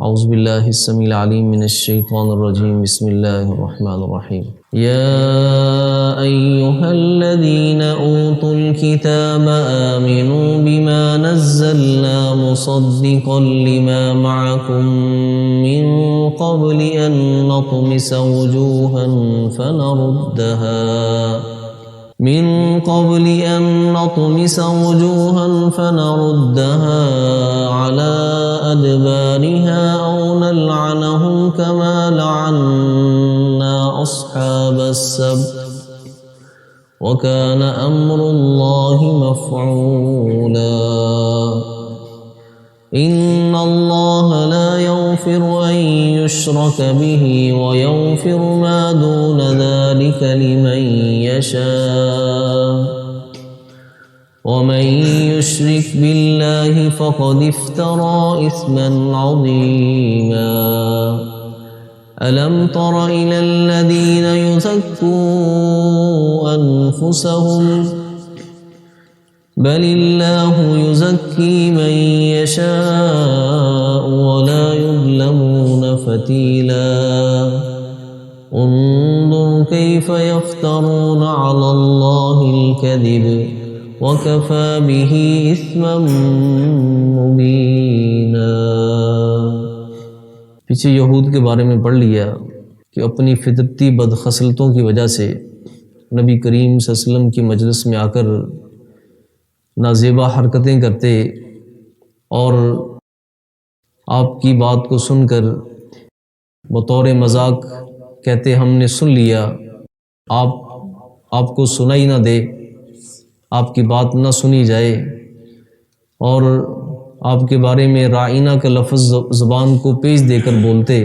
اعوذ باللہ السمیع العلیم من الشیطان الرجیم بسم اللہ الرحمن الرحیم یا ایہا الذین اوتوا الکتاب آمنوا بما نزلنا مصدقا لما معکم من قبل ان نطمس وجوہا فنردها على أدبارها أو نلعنهم كما لعنا أصحاب السبت وكان أمر الله مفعولا إن الله لا يغفر أن يشرك به ويغفر ما دون ذلك لمن يشاء ومن يشرك بالله فقد افترى إثما عظيما ألم تر إلى الذين يزكون أنفسهم بل الله يزكي من يشاء ولا يظلمون فتيلا انظر كيف يفترون على الله الكذب وَكَفَى بِهِ إِثْمًا مُبِينًا۔ پیچھے یہود کے بارے میں پڑھ لیا کہ اپنی فطرتی بدخصلتوں کی وجہ سے نبی کریم صلی اللہ علیہ وسلم کی مجلس میں آ کر نازیبا حرکتیں کرتے اور آپ کی بات کو سن کر بطور مذاق کہتے ہم نے سن لیا، آپ کو سنائی نہ دے، آپ کی بات نہ سنی جائے، اور آپ کے بارے میں رائینہ کا لفظ زبان کو پیش دے کر بولتے۔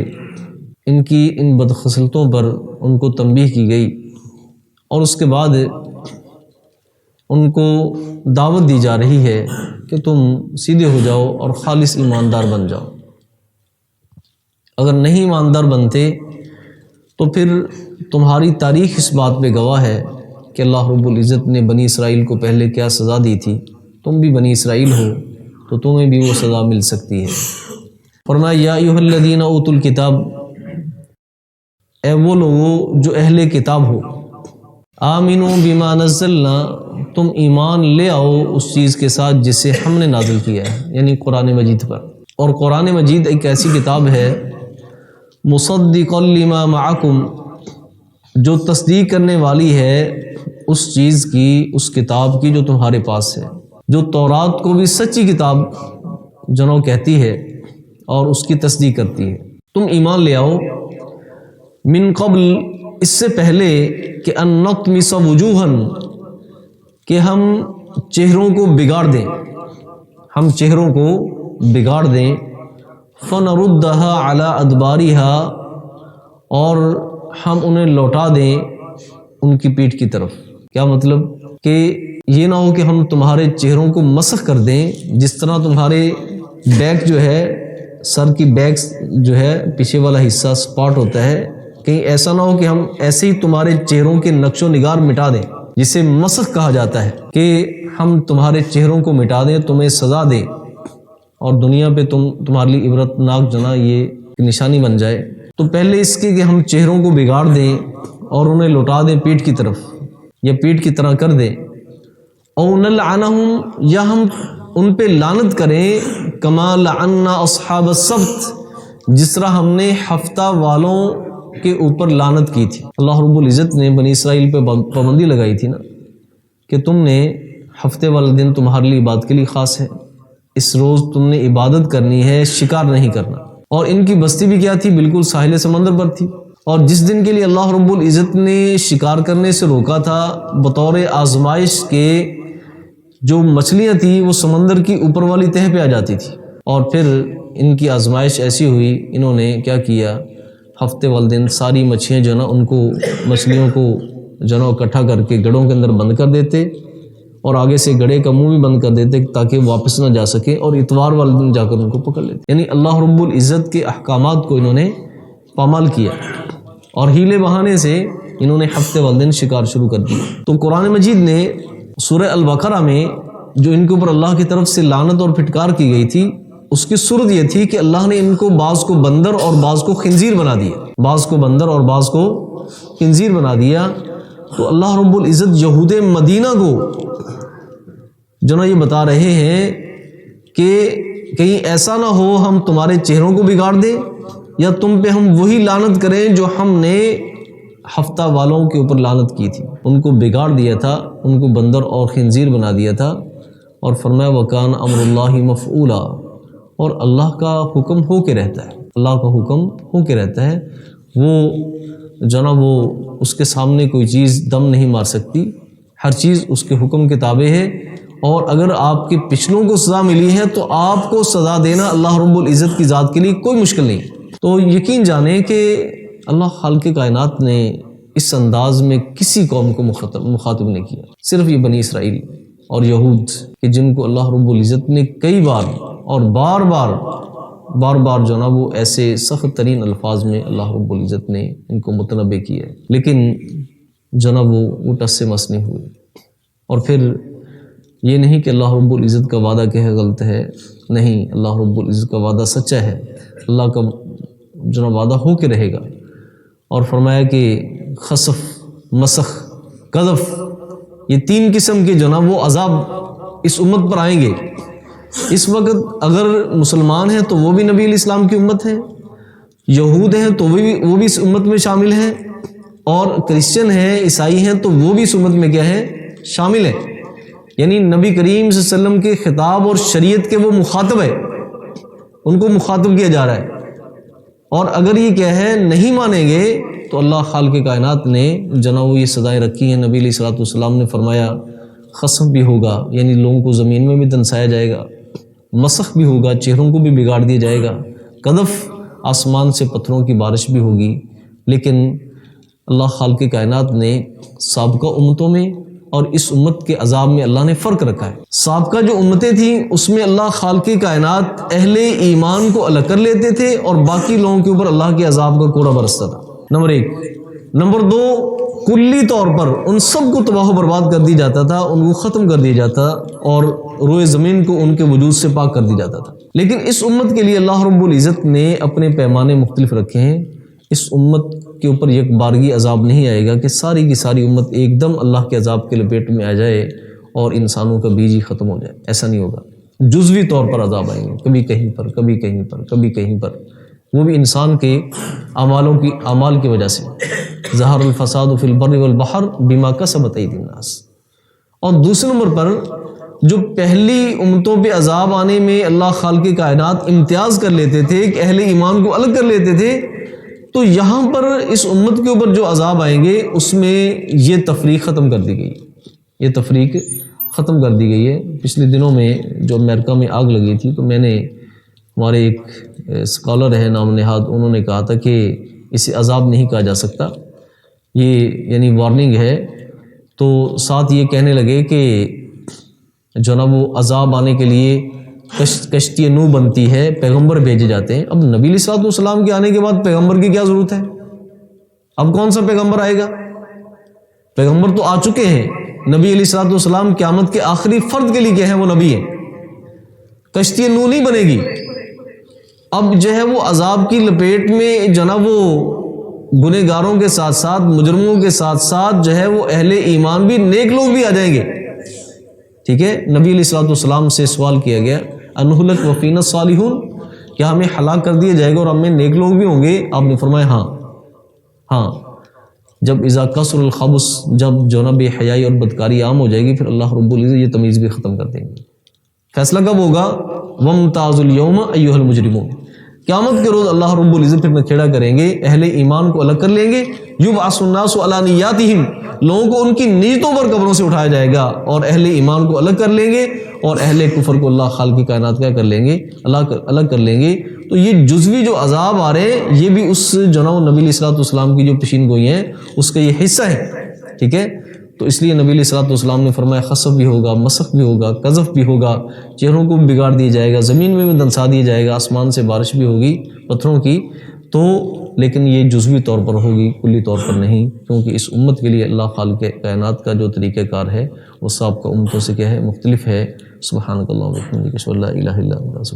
ان کی ان بدخصلتوں پر ان کو تنبیہ کی گئی اور اس کے بعد ان کو دعوت دی جا رہی ہے کہ تم سیدھے ہو جاؤ اور خالص ایماندار بن جاؤ۔ اگر نہیں ایماندار بنتے تو پھر تمہاری تاریخ اس بات پہ گواہ ہے کہ اللہ رب العزت نے بنی اسرائیل کو پہلے کیا سزا دی تھی، تم بھی بنی اسرائیل ہو تو تمہیں بھی وہ سزا مل سکتی ہے۔ فرمایا یا ایھا الذین اوتوا الکتاب، اے وہ لوگو جو اہل کتاب ہو، آمنوا بما نزلنا، تم ایمان لے آؤ اس چیز کے ساتھ جسے ہم نے نازل کیا ہے، یعنی قرآن مجید پر۔ اور قرآن مجید ایک ایسی کتاب ہے مصدقا لما معکم، جو تصدیق کرنے والی ہے اس چیز کی، اس کتاب کی جو تمہارے پاس ہے، جو تورات کو بھی سچی کتاب جنوں کہتی ہے اور اس کی تصدیق کرتی ہے۔ تم ایمان لے آؤ من قبل، اس سے پہلے کہ ان نطمس وجوہا، کہ ہم چہروں کو بگاڑ دیں، ہم چہروں کو بگاڑ دیں، فنردھا علی ادبارہا، اور ہم انہیں لوٹا دیں ان کی پیٹھ کی طرف۔ کیا مطلب کہ یہ نہ ہو کہ ہم تمہارے چہروں کو مسخ کر دیں، جس طرح تمہارے بیک جو ہے، سر کی بیک جو ہے پیچھے والا حصہ سپاٹ ہوتا ہے، کہیں ایسا نہ ہو کہ ہم ایسے ہی تمہارے چہروں کے نقش و نگار مٹا دیں، جسے مسخ کہا جاتا ہے، کہ ہم تمہارے چہروں کو مٹا دیں، تمہیں سزا دیں اور دنیا پہ تمہارے لیے عبرتناک جنا یہ نشانی بن جائے۔ تو پہلے اس کے کہ ہم چہروں کو بگاڑ دیں اور انہیں لوٹا دیں پیٹھ کی طرف، یا پیٹھ کی طرح کر دیں، او نلعنہم، یا ہم ان پہ لعنت کریں، کما لعنا اصحاب السبت، جس طرح ہم نے ہفتہ والوں کے اوپر لعنت کی تھی۔ اللہ رب العزت نے بنی اسرائیل پہ پابندی لگائی تھی نا کہ تم نے ہفتے والا دن تمہارے لیے عبادت کے لیے خاص ہے، اس روز تم نے عبادت کرنی ہے، شکار نہیں کرنا۔ اور ان کی بستی بھی کیا تھی؟ بالکل ساحل سمندر پر تھی، اور جس دن کے لیے اللہ رب العزت نے شکار کرنے سے روکا تھا بطور آزمائش کے، جو مچھلیاں تھیں وہ سمندر کی اوپر والی تہہ پہ آ جاتی تھی، اور پھر ان کی آزمائش ایسی ہوئی، انہوں نے کیا کیا، ہفتے والے دن ساری مچھلیاں جو نا ان کو، مچھلیوں کو جو نا اکٹھا کر کے گڑھوں کے اندر بند کر دیتے، اور آگے سے گڑھے کا منہ بھی بند کر دیتے تاکہ واپس نہ جا سکے، اور اتوار والے دن جا کر ان کو پکڑ لیتے۔ یعنی اللہ رب العزت کے احکامات کو انہوں نے پامال کیا، اور ہیلے بہانے سے انہوں نے ہفتے والے دن شکار شروع کر دیا۔ تو قرآن مجید نے سورہ البقرہ میں جو ان کے اوپر اللہ کی طرف سے لعنت اور پھٹکار کی گئی تھی، اس کی صورت یہ تھی کہ اللہ نے ان کو بعض کو بندر اور بعض کو خنزیر بنا دیا، بعض کو بندر اور بعض کو خنزیر بنا دیا۔ تو اللہ رب العزت یہود مدینہ کو جو نا یہ بتا رہے ہیں کہ کہیں ایسا نہ ہو ہم تمہارے چہروں کو بگاڑ دیں یا تم پہ ہم وہی لعنت کریں جو ہم نے ہفتہ والوں کے اوپر لعنت کی تھی، ان کو بگاڑ دیا تھا، ان کو بندر اور خنزیر بنا دیا تھا۔ اور فرمایا وَكَانَ أَمْرُ اللَّهِ مَفْعُولًا، اور اللہ کا حکم ہو کے رہتا ہے، اللہ کا حکم ہو کے رہتا ہے۔ وہ جو نا وہ اس کے سامنے کوئی چیز دم نہیں مار سکتی، ہر چیز اس کے حکم کے تابع ہے۔ اور اگر آپ کے پچھلوں کو سزا ملی ہے تو آپ کو سزا دینا اللہ رب العزت کی ذات کے لیے کوئی مشکل نہیں۔ تو یقین جانیں کہ اللہ خالق کائنات نے اس انداز میں کسی قوم کو مخاطب نہیں کیا، صرف یہ بنی اسرائیل اور یہود کہ جن کو اللہ رب العزت نے کئی بار اور بار بار جو نا وہ ایسے سخت ترین الفاظ میں اللہ رب العزت نے ان کو متنبع کیا ہے، لیکن جو نا وہ ٹس سے مس نہیں ہوئے۔ اور پھر یہ نہیں کہ اللہ رب العزت کا وعدہ کہ ہے غلط ہے، نہیں، اللہ رب العزت کا وعدہ سچا ہے، اللہ کا جو نا وعدہ ہو کے رہے گا۔ اور فرمایا کہ خسف، مسخ، قذف، یہ تین قسم کے جو نا وہ عذاب اس امت پر آئیں گے۔ اس وقت اگر مسلمان ہیں تو وہ بھی نبی علیہ السلام کی امت ہے، یہود ہیں تو وہ بھی اس امت میں شامل ہیں، اور کرسچن ہیں، عیسائی ہیں تو وہ بھی اس امت میں کیا ہے، شامل ہیں۔ یعنی نبی کریم صلی اللہ علیہ وسلم کے خطاب اور شریعت کے وہ مخاطب ہے، ان کو مخاطب کیا جا رہا ہے۔ اور اگر یہ کیا ہے نہیں مانیں گے تو اللہ خالق کائنات نے جناب یہ سزائیں رکھی ہیں۔ نبی علیہ الصلوۃ والسلام نے فرمایا خسف بھی ہوگا، یعنی لوگوں کو زمین میں بھی دنسایا جائے گا، مسخ بھی ہوگا، چہروں کو بھی بگاڑ دیا جائے گا، قذف، آسمان سے پتھروں کی بارش بھی ہوگی۔ لیکن اللہ خالق کائنات نے سابقہ امتوں میں اور اس امت کے عذاب میں اللہ نے فرق رکھا ہے۔ سابقہ جو امتیں تھیں اس میں اللہ خالق کائنات اہل ایمان کو الگ کر لیتے تھے اور باقی لوگوں کے اوپر اللہ کے عذاب کا کوڑا برستا تھا، نمبر ایک۔ نمبر دو، کلی طور پر ان سب کو تباہ و برباد کر دیا جاتا تھا، ان کو ختم کر دیا جاتا اور روئے زمین کو ان کے وجود سے پاک کر دیا جاتا تھا۔ لیکن اس امت کے لیے اللہ رب العزت نے اپنے پیمانے مختلف رکھے ہیں۔ اس امت کے اوپر یک بارگی عذاب نہیں آئے گا کہ ساری کی ساری امت ایک دم اللہ کے عذاب کے لپیٹ میں آ جائے اور انسانوں کا بیج ہی ختم ہو جائے، ایسا نہیں ہوگا۔ جزوی طور پر عذاب آئیں گے، کبھی کہیں پر، کبھی کہیں پر، کبھی کہیں پر، وہ بھی انسان کے اعمال کی وجہ سے۔ ظہر الفساد فی البر والبحر بما کسبت ایدی الناس۔ اور دوسرے نمبر پر جو پہلی امتوں پہ عذاب آنے میں اللہ خالق کائنات امتیاز کر لیتے تھے کہ اہل ایمان کو الگ کر لیتے تھے، تو یہاں پر اس امت کے اوپر جو عذاب آئیں گے اس میں یہ تفریق ختم کر دی گئی، یہ تفریق ختم کر دی گئی ہے۔ پچھلے دنوں میں جو امریکہ میں آگ لگی تھی تو میں نے، ہمارے ایک اسکالر ہے نام نہاد، انہوں نے کہا تھا کہ اسے عذاب نہیں کہا جا سکتا، یہ یعنی وارننگ ہے۔ تو ساتھ یہ کہنے لگے کہ جو نا وہ عذاب آنے کے لیے کشتی نو بنتی ہے، پیغمبر بھیجے جاتے ہیں۔ اب نبی علیہ الصلوۃ والسلام کے آنے کے بعد پیغمبر کی کیا ضرورت ہے؟ اب کون سا پیغمبر آئے گا؟ پیغمبر تو آ چکے ہیں۔ نبی علیہ الصلوۃ والسلام قیامت کے آخری فرد کے لیے کیا ہے، وہ نبی ہیں۔ کشتی نو نہیں بنے گی۔ اب جو ہے وہ عذاب کی لپیٹ میں جو نا وہ گنہگاروں کے ساتھ ساتھ، مجرموں کے ساتھ ساتھ جو ہے وہ اہل ایمان بھی، نیک لوگ بھی آ جائیں گے۔ ٹھیک ہے، نبی علیہ الصلوۃ والسلام سے سوال کیا گیا انہلک وفینا الصالحون، کیا ہمیں ہلاک کر دیا جائے گا اور ہم میں نیک لوگ بھی ہوں گے؟ آپ نے فرمایا ہاں۔ جب اذا کثر الخبث، جب جو نا بے حیائی اور بدکاری عام ہو جائے گی، پھر اللہ رب العزت یہ تمیز بھی ختم کر دیں گے۔ فیصلہ کب ہوگا؟ وامتازوا اليوم ایھا المجرمون، قیامت کے روز اللہ رب العزت پھر نکھیڑا کریں گے، اہل ایمان کو الگ کر لیں گے۔ یبعث الناس علی نیاتہم، لوگوں کو ان کی نیتوں پر قبروں سے اٹھایا جائے گا، اور اہل ایمان کو الگ کر لیں گے اور اہل کفر کو اللہ خالق کائنات کیا کر لیں گے، الگ کر لیں گے۔ تو یہ جزوی جو عذاب آ رہے ہیں یہ بھی اس جو نا نبی علیہ الصلوۃ والسلام کی جو پیشین گوئی ہیں اس کا یہ حصہ ہے۔ ٹھیک ہے، تو اس لیے نبی علیہ الصلوۃ والسلام نے فرمایا خسف بھی ہوگا، مسخ بھی ہوگا، قذف بھی ہوگا، چہروں کو بھی بگاڑ دیا جائے گا، زمین میں بھی دنسا دیا جائے گا، آسمان سے بارش بھی ہوگی پتھروں کی۔ تو لیکن یہ جزوی طور پر ہوگی، کلی طور پر نہیں، کیونکہ اس امت کے لیے اللہ خالق کائنات کا جو طریقہ کار ہے وہ سابقہ امتوں سے کیا ہے، مختلف ہے۔ سبحانک اللہم و بحمدک، اشہد ان لا الہ الا انت۔